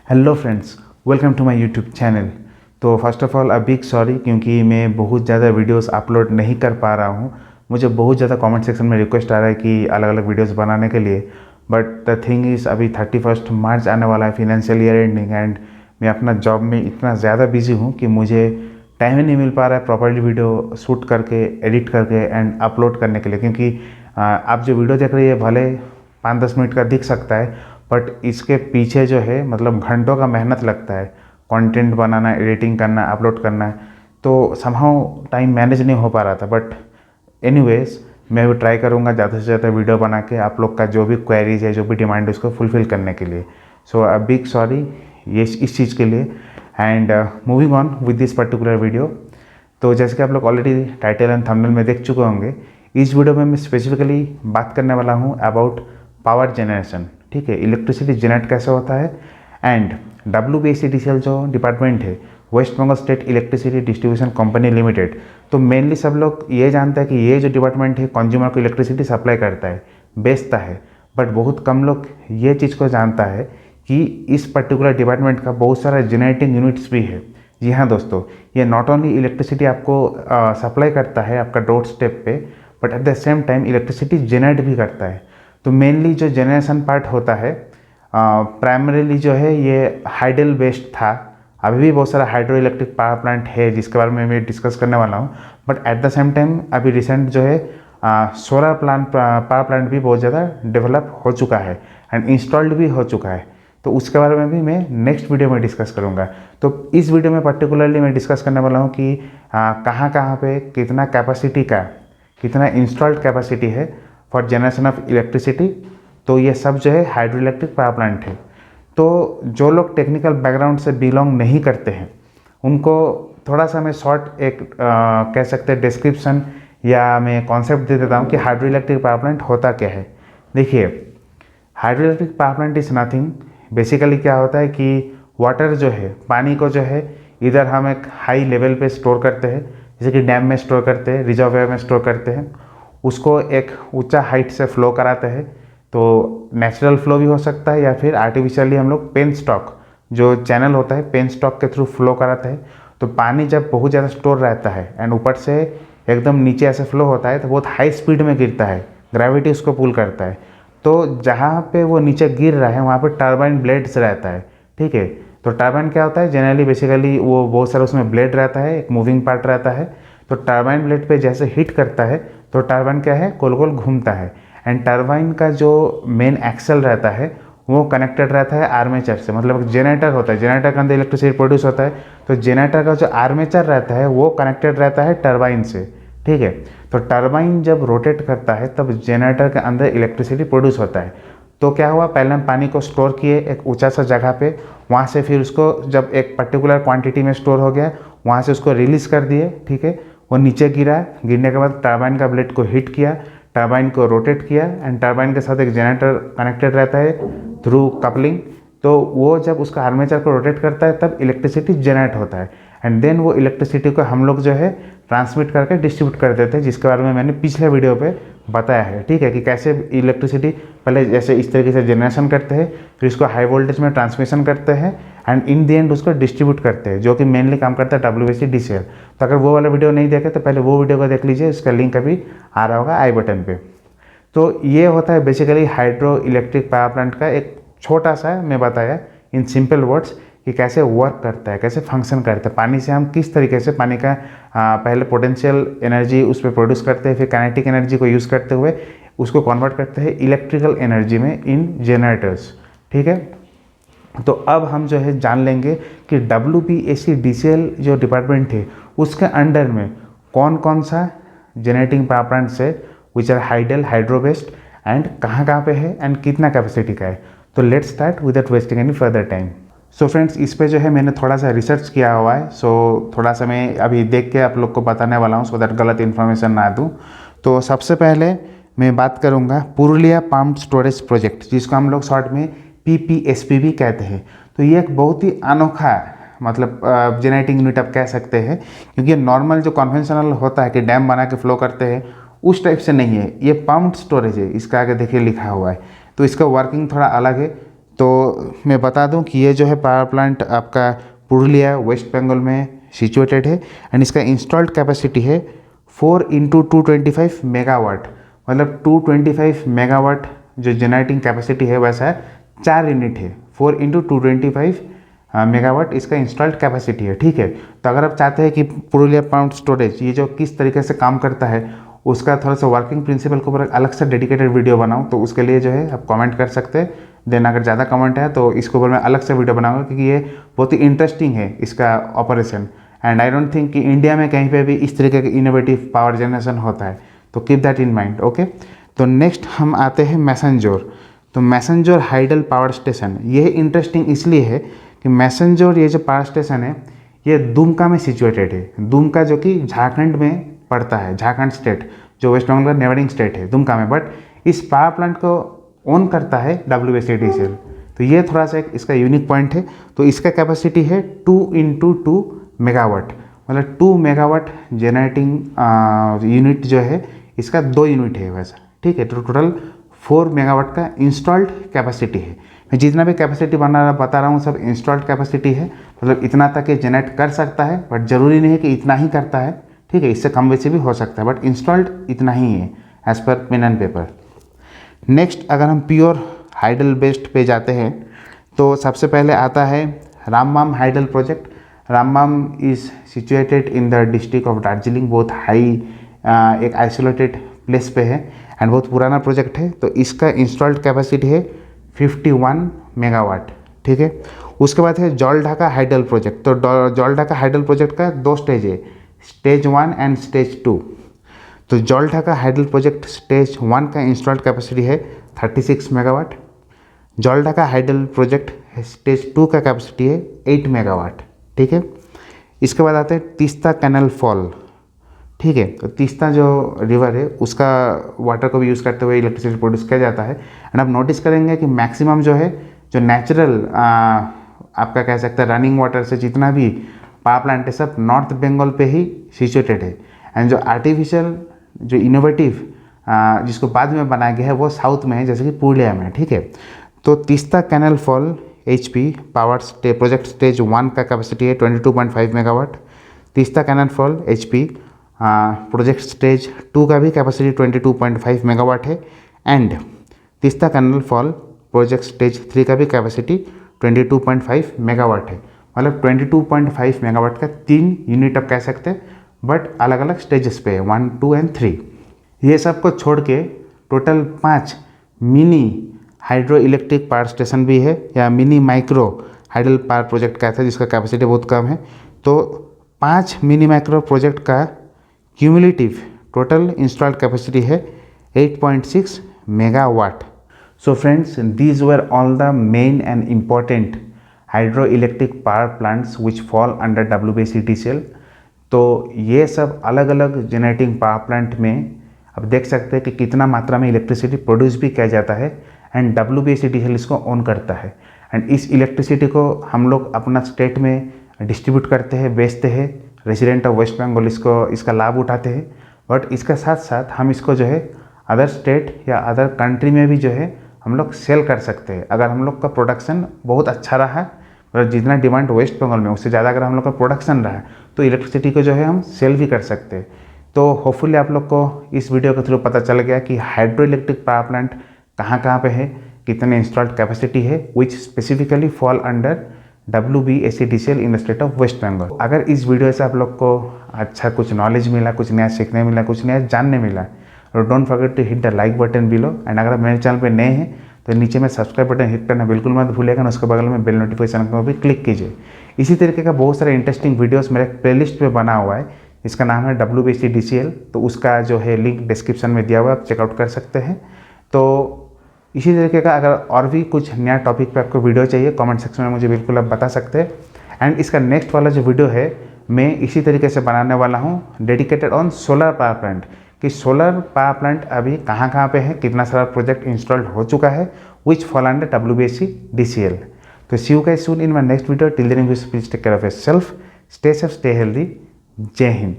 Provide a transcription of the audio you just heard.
Hello friends, welcome to my YouTube channel. तो first of all a big sorry, क्योंकि मैं बहुत ज़्यादा वीडियोस अपलोड नहीं कर पा रहा हूँ। मुझे बहुत ज़्यादा कमेंट सेक्शन में रिक्वेस्ट आ रहा है कि अलग अलग वीडियोस बनाने के लिए, बट द थिंग इज़ अभी 31 मार्च आने वाला है, फिनेंशियल ईयर एंडिंग, एंड मैं अपना जॉब में इतना ज़्यादा बिजी हूँ कि मुझे टाइम ही नहीं मिल पा रहा है प्रॉपर्ली वीडियो शूट करके, एडिट करके एंड अपलोड करने के लिए। क्योंकि आप जो वीडियो देख रही है भले 5-10 मिनट का दिख सकता है, बट इसके पीछे जो है मतलब घंटों का मेहनत लगता है। कंटेंट बनाना, एडिटिंग करना, अपलोड करना, तो समहाउ टाइम मैनेज नहीं हो पा रहा था। बट एनीवेज मैं भी ट्राई करूँगा ज़्यादा से ज़्यादा वीडियो बना के आप लोग का जो भी क्वेरीज है, जो भी डिमांड है, उसको फुलफ़िल करने के लिए। सो अ बिग सॉरी ये इस चीज़ के लिए। And moving on with this particular video. तो जैसे कि आप लोग ऑलरेडी टाइटल एंड थंबनेल में देख चुके होंगे, इस वीडियो में मैं स्पेसिफिकली बात करने वाला हूँ अबाउट पावर जनरेशन। ठीक है, इलेक्ट्रिसिटी जनरेट कैसे होता है, एंड WBSEDCL जो डिपार्टमेंट है, west Bengal state electricity distribution company limited. तो मेनली सब लोग ये जानते हैं कि ये जो डिपार्टमेंट है कंज्यूमर को इलेक्ट्रिसिटी सप्लाई करता है, बेचता है। बट बहुत कम लोग ये चीज़ को जानता है कि इस पर्टिकुलर डिपार्टमेंट का बहुत सारा जनरेटिंग यूनिट्स भी है। जी हाँ दोस्तों, ये नॉट ओनली इलेक्ट्रिसिटी आपको सप्लाई करता है आपका डोर स्टेप पे, but at the same time electricity generate भी करता है। तो मेनली जो जनरेशन पार्ट होता है प्राइमरीली जो है ये हाइडल बेस्ड था। अभी भी बहुत सारा हाइड्रो इलेक्ट्रिक पावर प्लांट है जिसके बारे में मैं डिस्कस करने वाला हूँ। But at the same time अभी रिसेंट जो है सोलर प्लांट, पावर प्लांट भी बहुत ज़्यादा डेवलप हो चुका है एंड इंस्टॉल्ड भी हो चुका है। तो उसके बारे में भी मैं नेक्स्ट वीडियो में डिस्कस करूँगा। तो इस वीडियो में पर्टिकुलरली मैं डिस्कस करने वाला हूँ कि कहाँ कहाँ पे कितना कैपेसिटी का, कितना इंस्टॉल्ड कैपेसिटी है फॉर जनरेशन ऑफ इलेक्ट्रिसिटी। तो ये सब जो है हाइड्रो इलेक्ट्रिक पावर प्लांट है। तो जो लोग टेक्निकल बैकग्राउंड से बिलोंग नहीं करते हैं उनको थोड़ा सा मैं शॉर्ट एक कह सकते हैं डिस्क्रिप्शन या मैं कॉन्सेप्ट दे देता हूँ कि हाइड्रो इलेक्ट्रिक पावर प्लांट होता क्या है। देखिए, hydro electric power plant is nothing. Basically क्या होता है कि वाटर जो है, पानी को जो है इधर हम एक हाई लेवल पे स्टोर करते हैं, जैसे कि डैम में स्टोर करते हैं, रिजर्वायर में स्टोर करते हैं, उसको एक ऊंचा हाइट से फ्लो कराते हैं। तो नेचुरल फ्लो भी हो सकता है या फिर आर्टिफिशियली हम लोग पेन स्टॉक जो चैनल होता है पेन स्टॉक के थ्रू फ्लो कराते हैं। तो पानी जब बहुत ज़्यादा स्टोर रहता है एंड ऊपर से एकदम नीचे ऐसे फ्लो होता है तो बहुत हाई स्पीड में गिरता है, ग्रेविटी उसको पुल करता है। तो जहाँ पे वो नीचे गिर रहा है वहाँ पे टर्बाइन ब्लेड्स रहता है। ठीक है, तो टर्बाइन क्या होता है, जनरली बेसिकली वो बहुत सारा उसमें ब्लेड रहता है, एक मूविंग पार्ट रहता है। तो टर्बाइन ब्लेड पे जैसे हिट करता है तो टर्बाइन क्या है, गोल गोल घूमता है। एंड टर्बाइन का जो मेन एक्सल रहता है वो कनेक्टेड रहता है आर्मेचर से। मतलब एक जनरेटर होता है, जनरेटर के अंदर इलेक्ट्रिसिटी प्रोड्यूस होता है, तो जनरेटर का जो आर्मेचर रहता है वो कनेक्टेड रहता है टर्बाइन से। ठीक है, तो टर्बाइन जब रोटेट करता है तब जनरेटर के अंदर इलेक्ट्रिसिटी प्रोड्यूस होता है। तो क्या हुआ, पहले हम पानी को स्टोर किए एक ऊंचा सा जगह पे, वहाँ से फिर उसको जब एक पर्टिकुलर क्वांटिटी में स्टोर हो गया वहाँ से उसको रिलीज़ कर दिए। ठीक है, वो नीचे गिरा, गिरने के बाद टर्बाइन का ब्लेड को हिट किया, टर्बाइन को रोटेट किया एंड टर्बाइन के साथ एक जनरेटर कनेक्टेड रहता है थ्रू कपलिंग। तो वो जब उसका आर्मेचर को रोटेट करता है तब इलेक्ट्रिसिटी जनरेट होता है एंड देन वो इलेक्ट्रिसिटी को हम लोग जो है ट्रांसमिट करके डिस्ट्रीब्यूट कर देते हैं, जिसके बारे में मैंने पिछले वीडियो पे बताया है। ठीक है, कि कैसे इलेक्ट्रिसिटी पहले जैसे इस तरीके से जनरेशन करते हैं, फिर इसको हाई वोल्टेज में ट्रांसमिशन करते हैं एंड इन द एंड उसको डिस्ट्रीब्यूट करते हैं, जो कि मेनली काम करता है WBSEDCL। तो अगर वो वाला वीडियो नहीं देखे तो पहले वो वीडियो को देख लीजिए, उसका लिंक अभी आ रहा होगा आई बटन पे। तो ये होता है basically hydro electric power plant का एक छोटा सा मैं बताया इन सिंपल वर्ड्स कि कैसे वर्क करता है, कैसे फंक्शन करता है। पानी से हम किस तरीके से पानी का पहले पोटेंशियल एनर्जी उस पर प्रोड्यूस करते हैं, फिर काइनेटिक एनर्जी को यूज़ करते हुए उसको कन्वर्ट करते हैं इलेक्ट्रिकल एनर्जी में इन जनरेटर्स। ठीक है, तो अब हम जो है जान लेंगे कि WBSEDCL जो डिपार्टमेंट है उसके अंडर में कौन कौन सा जनरेटिंग पावर प्लांट्स है which are hydel, hydro based, and कहाँ कहाँ पे है एंड कितना कैपेसिटी का है। तो let's start without wasting any further time. So friends, इस पे जो है मैंने थोड़ा सा रिसर्च किया हुआ है। सो थोड़ा सा मैं अभी देख के आप लोग को बताने वाला हूँ सो दैट गलत इन्फॉर्मेशन ना दूँ। तो सबसे पहले मैं बात करूँगा पुरुलिया पम्प्ड स्टोरेज प्रोजेक्ट, जिसको हम लोग शॉर्ट में PPSP भी कहते हैं। तो ये एक बहुत ही अनोखा मतलब जनरेटिंग यूनिट आप कह सकते हैं, क्योंकि नॉर्मल जो कन्वेंशनल होता है कि डैम बना के फ्लो करते हैं उस टाइप से नहीं है, ये पम्प्ड स्टोरेज है। इसका आगे देखिए लिखा हुआ है, तो इसका वर्किंग थोड़ा अलग है। तो मैं बता दूं कि ये जो है पावर प्लांट आपका पुरुलिया वेस्ट बंगाल में सिचुएटेड है एंड इसका इंस्टॉल्ड कैपेसिटी है 4x225 मेगावाट, मतलब 225 मेगावाट जो जनरेटिंग कैपेसिटी है वैसा 4 यूनिट है। 4x225 मेगावाट इसका इंस्टॉल्ड कैपेसिटी है, ठीक है। तो अगर आप चाहते हैं कि पुरुलिया पम्प्ड स्टोरेज ये जो किस तरीके से काम करता है उसका थोड़ा सा वर्किंग प्रिंसिपल के ऊपर अलग से डेडिकेटेड वीडियो बनाऊं, तो उसके लिए जो है आप कमेंट कर सकते हैं। देन अगर ज़्यादा कमेंट है तो इसके ऊपर मैं अलग से वीडियो बनाऊंगा, क्योंकि ये बहुत ही इंटरेस्टिंग है इसका operation and I don't think कि इंडिया में कहीं पे भी इस तरीके का इनोवेटिव पावर जनरेशन होता है। तो keep that in mind, okay. तो नेक्स्ट हम आते हैं मैसेंजोर। तो मैसेंजोर हाइडल पावर स्टेशन, ये इंटरेस्टिंग इसलिए है कि मैसेंजोर ये जो पावर स्टेशन है ये दुमका में सिचुएटेड है। दुमका जो कि झारखंड में पड़ता है, झारखंड स्टेट जो वेस्ट बंगाल का नेबरिंग स्टेट है, दुमका में। बट इस पावर प्लांट को ओन करता है WBSEDCL। तो ये थोड़ा सा इसका यूनिक पॉइंट है। तो इसका कैपेसिटी है 2x2 मेगावाट, मतलब 2 मेगावाट जनरेटिंग यूनिट जो है इसका 2 यूनिट है वैसा, ठीक है। तो टोटल 4 मेगावाट का इंस्टॉल्ड कैपेसिटी है। मैं जितना भी कैपेसिटी बता रहा हूँ सब इंस्टॉल्ड कैपेसिटी है, मतलब इतना तक ये जनरेट कर सकता है, बट ज़रूरी नहीं है कि इतना ही करता है, ठीक है। इससे कम वैसे भी हो सकता है, बट इंस्टॉल्ड इतना ही है as per pen and paper. Next अगर हम प्योर हाइडल बेस्ड पे जाते हैं तो सबसे पहले आता है Rammam hydel project. Rammam is situated in the district of Darjeeling, बहुत हाई एक आइसोलेटेड प्लेस पे है एंड बहुत पुराना प्रोजेक्ट है। तो इसका इंस्टॉल्ड कैपेसिटी है 51 मेगावाट, ठीक है। उसके बाद है जलढाका हाइडल प्रोजेक्ट। तो जलढाका हाइडल प्रोजेक्ट का 2 स्टेज है, स्टेज 1 एंड स्टेज 2। तो जलढाका हाइडल प्रोजेक्ट स्टेज 1 का इंस्टॉल्ड कैपेसिटी है 36 megawatt. Jaldhaka hydel project stage 2 का कैपेसिटी है 8 मेगावाट, ठीक है। इसके बाद आते हैं तीस्ता कैनल फॉल, ठीक है। तो तीस्ता जो रिवर है उसका वाटर को भी यूज़ करते हुए इलेक्ट्रिसिटी प्रोड्यूस किया जाता है एंड आप नोटिस करेंगे कि मैक्सिमम जो है जो नेचुरल आपका कह सकते हैं रनिंग वाटर से जितना भी पावर प्लांट है सब नॉर्थ बंगाल पे ही सिचुएटेड है एंड जो आर्टिफिशियल जो इनोवेटिव जिसको बाद में बनाया गया है वो साउथ में है, जैसे कि पुरुलिया में, ठीक है। तो Teesta canal fall HP power project stage 1 का कैपेसिटी है 22.5 megawatt. Teesta canal fall HP project stage 2 का भी कैपेसिटी 22.5 मेगावाट है and Teesta canal fall project stage 3 का भी कैपेसिटी 22.5 मेगावाट है। मतलब 22.5 मेगावाट का 3 यूनिट आप कह सकते हैं, बट अलग अलग स्टेजेस पे है 1, 2 एंड 3। ये सब को छोड़ के total 5 mini hydro electric power station भी है या mini micro hydel power project कहते हैं, जिसका कैपेसिटी बहुत कम है। तो 5 मिनी माइक्रो प्रोजेक्ट का क्यूमुलेटिव टोटल इंस्टॉल्ड कैपेसिटी है 8.6 megawatt. So friends, these were all the main and important hydroelectric power plants which fall under WBSEDCL। तो ये सब अलग अलग जनरेटिंग पावर प्लांट में अब देख सकते हैं कि कितना मात्रा में इलेक्ट्रिसिटी प्रोड्यूस भी किया जाता है एंड WBSEDCL इसको ओन करता है एंड इस इलेक्ट्रिसिटी को हम लोग अपना स्टेट में डिस्ट्रीब्यूट करते हैं, बेचते हैं। रेजिडेंट ऑफ वेस्ट बंगाल इसका लाभ उठाते हैं, बट इसके साथ साथ हम इसको जो है अदर स्टेट या अदर कंट्री में भी जो है हम लोग सेल कर सकते हैं। अगर हम लोग का प्रोडक्शन बहुत अच्छा रहा है, मतलब जितना डिमांड वेस्ट बंगाल में उससे ज़्यादा अगर हम लोग का प्रोडक्शन रहा है तो इलेक्ट्रिसिटी को जो है हम सेल भी कर सकते हैं। तो होपफुली आप लोग को इस वीडियो के थ्रू पता चल गया कि हाइड्रो इलेक्ट्रिक पावर प्लांट कहाँ पे है, कितने इंस्टॉल्ड कैपेसिटी है, which specifically fall under WBSEDCL in the state of west Bengal. अगर इस वीडियो से आप लोग को अच्छा कुछ नॉलेज मिला, कुछ नया सीखने मिला, कुछ नया जानने मिला, और don't forget to hit the like button below and अगर आप मेरे चैनल पे नए हैं तो नीचे में सब्सक्राइब बटन हिट करना बिल्कुल मत भूलिएगा और उसके बगल में बेल नोटिफिकेशन को भी क्लिक कीजिए। इसी तरीके का बहुत सारे इंटरेस्टिंग वीडियोस मेरे प्लेलिस्ट पे बना हुआ है, इसका नाम है WBSEDCL। तो उसका जो है लिंक डिस्क्रिप्शन में दिया हुआ है, आप चेकआउट कर सकते हैं। तो इसी तरीके का अगर और भी कुछ नया टॉपिक पे आपको वीडियो चाहिए कमेंट सेक्शन में मुझे बिल्कुल आप बता सकते हैं। एंड इसका नेक्स्ट वाला जो वीडियो है मैं इसी तरीके से बनाने वाला हूँ, dedicated on solar power plant, कि सोलर पावर प्लांट अभी कहाँ पे है, कितना सारा प्रोजेक्ट इंस्टॉल्ड हो चुका है, विच फॉल अंडर WBSEDCL। तो see you guys soon in my next video. Till then please take care of yourself, stay safe, stay healthy. जय हिंद।